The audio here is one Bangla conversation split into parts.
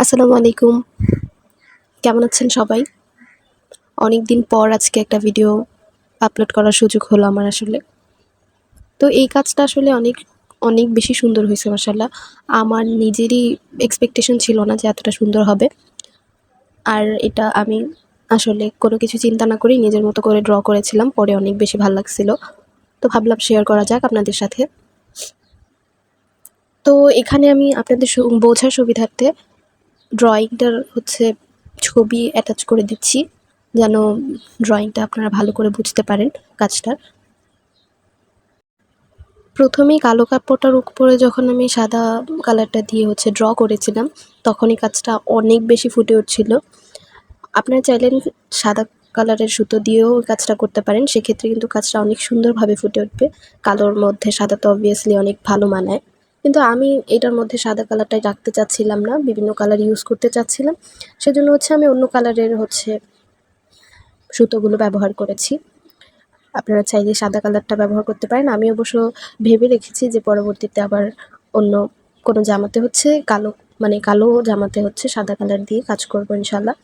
আসসালামু আলাইকুম। কেমন আছেন সবাই? অনেকদিন পর আজকে একটা ভিডিও আপলোড করার সুযোগ হলো আমার আসলে। তো এই কাজটা আসলে অনেক বেশি সুন্দর হইছে মাশাআল্লাহ। আমার নিজেরই এক্সপেকটেশন ছিল না যে এতটা সুন্দর হবে। আর এটা আমি আসলে কোনো কিছু চিন্তা না করেই নিজের মতো করে ড্র করেছিলাম। পরে অনেক বেশি ভাল লাগছিল। তো ভাবলাম শেয়ার করা যাক আপনাদের সাথে। তো এখানে আমি আপনাদের বোঝার সুবিধার্থে ড্রয়িংটার ছবি অ্যাটাচ করে দিচ্ছি, যেন ড্রয়িংটা আপনারা ভালো করে বুঝতে পারেন কাজটার। প্রথমেই কালো কাপড়টার উপরে যখন আমি সাদা কালারটা দিয়ে ড্র করেছিলাম, তখন এই কাজটা অনেক বেশি ফুটে উঠছিল। আপনারা চাইলে সাদা কালারের সুতো দিয়েও কাজটা করতে পারেন, সেক্ষেত্রে কিন্তু কাজটা অনেক সুন্দরভাবে ফুটে উঠবে। কালোর মধ্যে সাদা তো অবভিয়াসলি অনেক ভালো মানায়, কিন্তু আমি এটার মধ্যে সাদা কালারটাই রাখতে চাচ্ছিলাম না, বিভিন্ন কালার ইউজ করতে চাচ্ছিলাম। সেজন্য আমি অন্য কালারের সুতোগুলো ব্যবহার করেছি। আপনারা চাইলে সাদা কালারটা ব্যবহার করতে পারেন। আমি অবশ্য ভেবে রেখেছি যে পরবর্তীতে আবার অন্য কোনো জামাতে কালো, মানে কালো জামাতে সাদা কালার দিয়ে কাজ করব ইনশাআল্লাহ।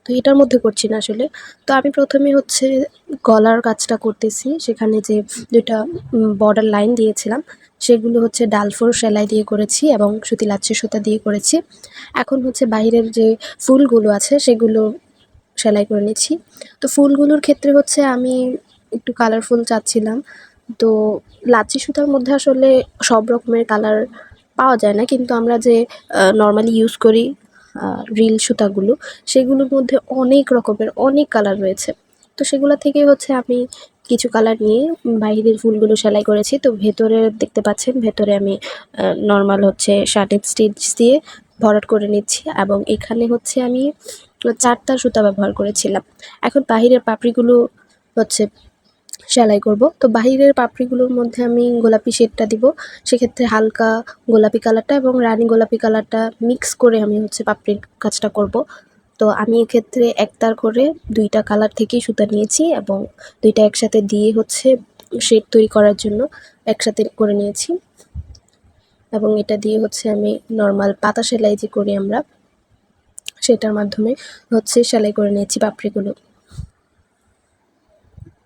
তো এটার মধ্যে করছি না আসলে। তো আমি প্রথমে গলার কাজটা করতেছি। সেখানে যে ২ টা বর্ডার লাইন দিয়েছিলাম, সেগুলো ডালফোর সেলাই দিয়ে করেছি এবং সুতি লাচ্ছি সুতা দিয়ে করেছি। এখন বাহিরের যে ফুলগুলো আছে সেগুলো সেলাই করে নিচ্ছি। তো ফুলগুলোর ক্ষেত্রে আমি একটু কালারফুল চাচ্ছিলাম। তো লাচ্ছি সুতার মধ্যে আসলে সব রকমের কালার পাওয়া যায় না, কিন্তু আমরা যে নরমালি ইউজ করি রিল সুতাগুলো, সেগুলোর মধ্যে অনেক রকমের অনেক কালার রয়েছে। তো সেগুলা থেকেই আমি কিছু কালার নিয়ে বাহিরের ফুলগুলো সেলাই করেছি। তো ভেতরে দেখতে পাচ্ছেন, ভেতরে আমি নরমাল শার্টের স্টিচ দিয়ে ভরাট করে নিচ্ছি এবং এখানে আমি ৪ তার সুতা ব্যবহার করেছিলাম। এখন বাহিরের পাপড়িগুলো হচ্ছে সেলাই করব। তো বাহিরের পাপড়িগুলোর মধ্যে আমি গোলাপি শেডটা দিব। সেক্ষেত্রে হালকা গোলাপি কালারটা এবং রানী গোলাপি কালারটা মিক্স করে আমি পাপড়ির কাজটা করব। তো আমি এক্ষেত্রে ১ তার করে ২ টা কালার থেকেই সুতা নিয়েছি এবং ২ টা একসাথে দিয়ে শেড তৈরি করার জন্য একসাথে করে নিয়েছি। এবং এটা দিয়ে আমি নরমাল পাতা সেলাই যে করি আমরা, সেটার মাধ্যমে সেলাই করে নিয়েছি পাপড়িগুলো।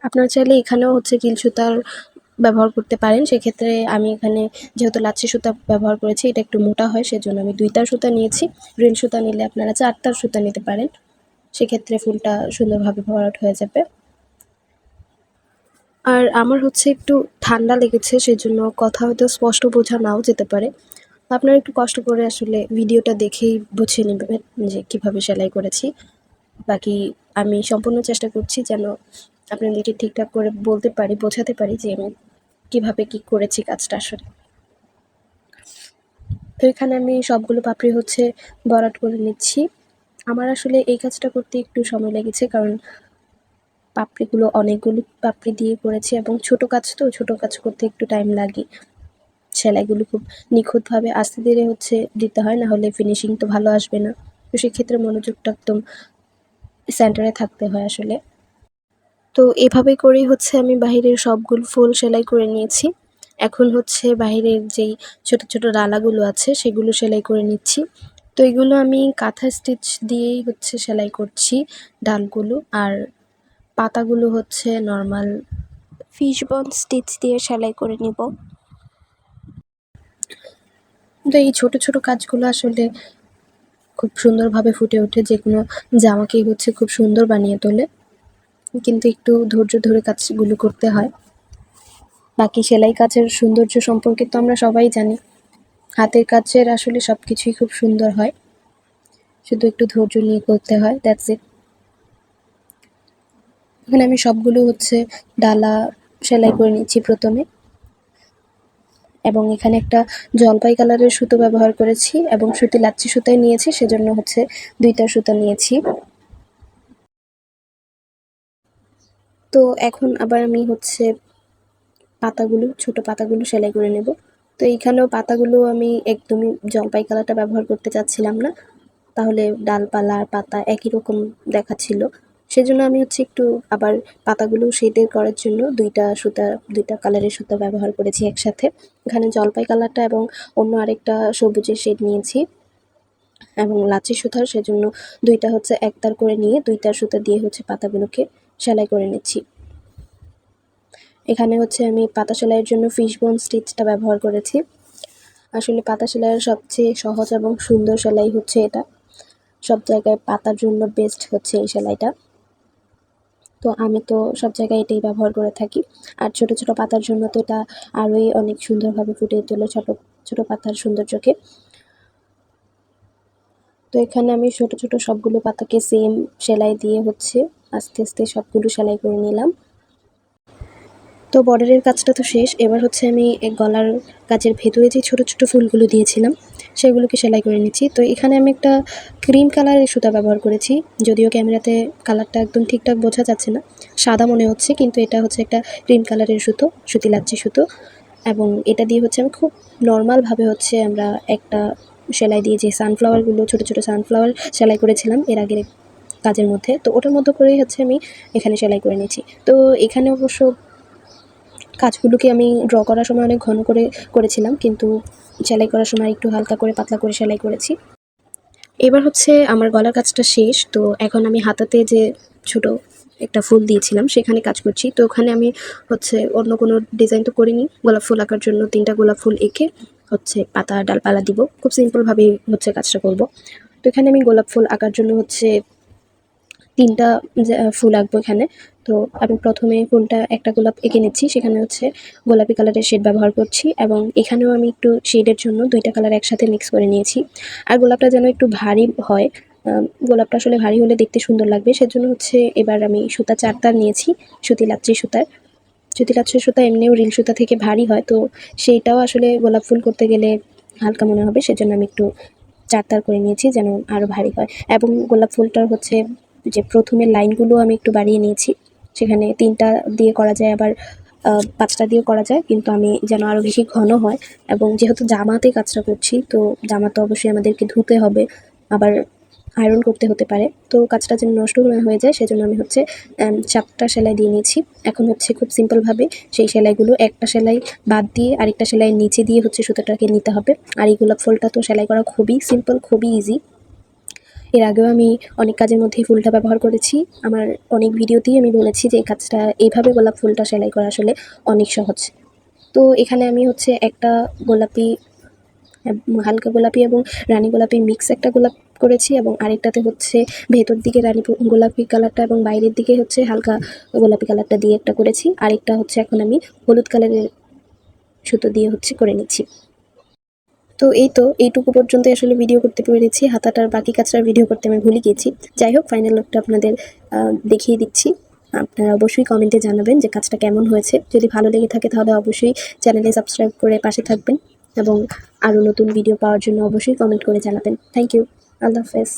আপনারা চাইলে এখানেও রিল সুতার ব্যবহার করতে পারেন। সেক্ষেত্রে আমি এখানে যেহেতু লাচ্ছি সুতা ব্যবহার করেছি, এটা একটু মোটা হয়, সেজন্য আমি ২ তার সুতা নিয়েছি। রিল সুতা নিলে আপনারা ৪ তার সুতা নিতে পারেন। সেক্ষেত্রে ফুলটা সুন্দরভাবে ভরাট হয়ে যাবে। আর আমার একটু ঠান্ডা লেগেছে, সেজন্য কথা হয়তো স্পষ্ট বোঝা নাও যেতে পারে। আপনারা একটু কষ্ট করে আসলে ভিডিওটা দেখেই বুঝে নেবেন যে কীভাবে সেলাই করেছি। বাকি আমি সম্পূর্ণ চেষ্টা করছি যেন আপনাদেরকে ঠিকঠাক করে বলতে পারি, বোঝাতে পারি যে আমি কীভাবে কী করেছি কাজটা আসলে। তো এখানে আমি সবগুলো পাপড়ি ভরাট করে নিচ্ছি। আমার আসলে এই কাজটা করতে একটু সময় লেগেছে, কারণ পাপড়িগুলো অনেকগুলো পাপড়ি দিয়ে করেছি এবং ছোটো কাজ, তো ছোটো কাজ করতে একটু টাইম লাগে। সেলাইগুলো খুব নিখুঁতভাবে আস্তে ধীরে দিতে হয়, না হলে ফিনিশিং তো ভালো আসবে না। তো সেক্ষেত্রে মনোযোগটা একদম সেন্টারে থাকতে হয় আসলে। তো এভাবে করেই আমি বাহিরের সবগুলো ফুল সেলাই করে নিয়েছি। এখন বাহিরের যেই ছোট, ছোট ডালাগুলো আছে সেগুলো সেলাই করে নিচ্ছি। তো এগুলো আমি কাঁথা স্টিচ দিয়েই সেলাই করছি ডালগুলো, আর পাতাগুলো নরমাল ফিশবোন স্টিচ দিয়ে সেলাই করে নিব। তো এই ছোট, ছোট কাজগুলো আসলে খুব সুন্দরভাবে ফুটে ওঠে, যেকোনো জামাকেই খুব সুন্দর বানিয়ে তোলে। কিন্তু একটু ধৈর্য ধরে কাজগুলো করতে হয়। বাকি সেলাই কাজের সৌন্দর্য সম্পর্কে তো আমরা সবাই জানি। হাতের কাজের আসলে সবকিছুই খুব সুন্দর হয়। শুধু একটু ধৈর্য নিয়ে করতে হয়, দ্যাটস ইট। এখানে আমি সবগুলো ডালা সেলাই করে নিচ্ছি প্রথমে, এবং এখানে একটা জলপাই কালারের সুতো ব্যবহার করেছি এবং সুতি লাচ্ছি সুতাই নিয়েছি, সেজন্য ২ টা সুতা নিয়েছি। তো এখন আবার আমি পাতাগুলো, ছোট পাতাগুলো সেলাই করে নেব। তো এইখানেও পাতাগুলো আমি একদমই জলপাই কালারটা ব্যবহার করতে চাচ্ছিলাম না, তাহলে ডালপালা আর পাতা একই রকম দেখাচ্ছিল। সেজন্য আমি একটু আবার পাতাগুলো শেডের করার জন্য ২ টা সুতা, ২ টা কালারের সুতা ব্যবহার করেছি একসাথে। এখানে জলপাই কালারটা এবং অন্য আরেকটা সবুজের শেড নিয়েছি। এবং লাচি সুতার, সেজন্য দুইটা হচ্ছে একতার করে নিয়ে দুইটা সুতা দিয়ে হচ্ছে পাতাগুলোকে সেলাই করে নিচ্ছি। এখানে হচ্ছে আমি পাতা সেলাইয়ের জন্য ফিশবোন স্টিচটা ব্যবহার করেছি। আসলে পাতা সেলাইয়ের সবচেয়ে সহজ এবং সুন্দর সেলাই হচ্ছে এটা। সব জায়গায় পাতার জন্য বেস্ট হচ্ছে এই সেলাইটা। তো আমি তো সব জায়গায় এটাই ব্যবহার করে থাকি। আর ছোট ছোট পাতার জন্য তো এটা আরোই অনেক সুন্দরভাবে ফুটিয়ে তোলে ছোট ছোট পাতার সৌন্দর্যকে। তো এখানে আমি ছোট ছোট সবগুলো পাতাকে সেম সেলাই দিয়ে হচ্ছে আস্তে আস্তে সবগুলো সেলাই করে নিলাম। তো বর্ডারের কাজটা তো শেষ, এবার হচ্ছে আমি গলার কাজের ভেতরে যে ছোট ছোট ফুলগুলো দিয়েছিলাম সেগুলোকে সেলাই করে নিচ্ছি। তো এখানে আমি একটা ক্রিম কালারের সুতা ব্যবহার করেছি, যদিও ক্যামেরাতে কালারটা একদম ঠিকঠাক বোঝা যাচ্ছে না, সাদা মনে হচ্ছে, কিন্তু এটা হচ্ছে একটা ক্রিম কালারের সুতি লাচ্ছি সুতো। এবং এটা দিয়ে হচ্ছে আমি খুব নর্মালভাবে হচ্ছে আমরা একটা সেলাই দিয়ে যে সানফ্লাওয়ারগুলো ছোটো ছোটো সানফ্লাওয়ার সেলাই করেছিলাম এর আগের কাজের মধ্যে, তো ওটার মধ্যে করেই হচ্ছে আমি এখানে সেলাই করে নিয়েছি। তো এখানে অবশ্য কাজগুলোকে আমি ড্র করার সময় অনেক ঘন করে করেছিলাম, কিন্তু সেলাই করার সময় একটু হালকা করে পাতলা করে সেলাই করেছি। এবার হচ্ছে আমার গলার কাজটা শেষ। তো এখন আমি হাতাতে যে ছোট একটা ফুল দিয়েছিলাম সেখানে কাজ করছি। তো ওখানে আমি হচ্ছে অন্য কোনো ডিজাইন তো করিনি, গোলাপ ফুল আঁকার জন্য 3টা গোলাপ ফুল এঁকে হচ্ছে পাতা ডালপালা দিব, খুব সিম্পলভাবেই হচ্ছে কাজটা করব। তো এখানে আমি গোলাপ ফুল আঁকার জন্য হচ্ছে 3টা ফুল আঁকবো এখানে। তো আমি প্রথমে ফুলটা একটা গোলাপ এঁকে নিচ্ছি, সেখানে হচ্ছে গোলাপি কালারের শেড ব্যবহার করছি, এবং এখানেও আমি একটু শেডের জন্য 2টা কালার একসাথে মিক্স করে নিয়েছি। আর গোলাপটা যেন একটু ভারী হয়, গোলাপটা আসলে ভারী হলে দেখতে সুন্দর লাগবে, সেজন্য হচ্ছে এবার আমি সুতা 4 তার নিয়েছি, সুতি লাচ্ছি সুতার। সুতি লাচ্ছি সুতা এমনিও রিল সুতা থেকে ভারী হয়, তো সেইটাও আসলে গোলাপ ফুল করতে গেলে হালকা মনে হবে, সেজন্য আমি একটু 4 তার করে নিয়েছি যেন আরও ভারী হয়। এবং গোলাপ ফুলটার হচ্ছে যে প্রথমের লাইনগুলো আমি একটু বাড়িয়ে নিয়েছি, সেখানে 3টা দিয়ে করা যায়, আবার 5টা দিয়েও করা যায়, কিন্তু আমি যেন আরও বেশি ঘন হয়। এবং যেহেতু জামাতে কাজটা করছি, তো জামা তো অবশ্যই আমাদেরকে ধুতে হবে, আবার আয়রন করতে হতে পারে, তো কাজটা যেন নষ্ট না হয়ে যায়, সেজন্য আমি হচ্ছে 4টা সেলাই দিয়ে নিয়েছি। এখন হচ্ছে খুব সিম্পলভাবে সেই সেলাইগুলো একটা সেলাই বাদ দিয়ে আরেকটা সেলাইয়ের নিচে দিয়ে হচ্ছে সুতোটাকে নিতে হবে। আর এই গোলাপ ফুলটা তো সেলাই করা খুবই সিম্পল, খুবই ইজি। এর আগেও আমি অনেক কাজের মধ্যেই ফুলটা ব্যবহার করেছি, আমার অনেক ভিডিওতেই আমি বলেছি যে এই কাজটা এইভাবে গোলাপ ফুলটা সেলাই করা আসলে অনেক সহজ। তো এখানে আমি হচ্ছে একটা গোলাপি, হালকা গোলাপি এবং রানী গোলাপি মিক্স একটা গোলাপ করেছি, এবং আরেকটাতে হচ্ছে ভেতর দিকে রানী গোলাপি কালারটা এবং বাইরের দিকে হচ্ছে হালকা গোলাপি কালারটা দিয়ে একটা করেছি। আরেকটা হচ্ছে এখন আমি হলুদ কালারের সুতো দিয়ে হচ্ছে করে নিচ্ছি। তো এই তো এইটুকু পর্যন্ত আসলে ভিডিও করতে পেরেছি, হাতাটার বাকি কাজটার ভিডিও করতে আমি ভুলে গিয়েছি। যাই হোক, ফাইনাল লুকটা আপনাদের দেখিয়ে দিচ্ছি। আপনারা অবশ্যই কমেন্টে জানাবেন যে কাজটা কেমন হয়েছে। যদি ভালো লেগে থাকে তাহলে অবশ্যই চ্যানেলে সাবস্ক্রাইব করে পাশে থাকবেন, এবং আরও নতুন ভিডিও পাওয়ার জন্য অবশ্যই কমেন্ট করে জানাবেন। Thank you. আল্লাহ হাফেজ।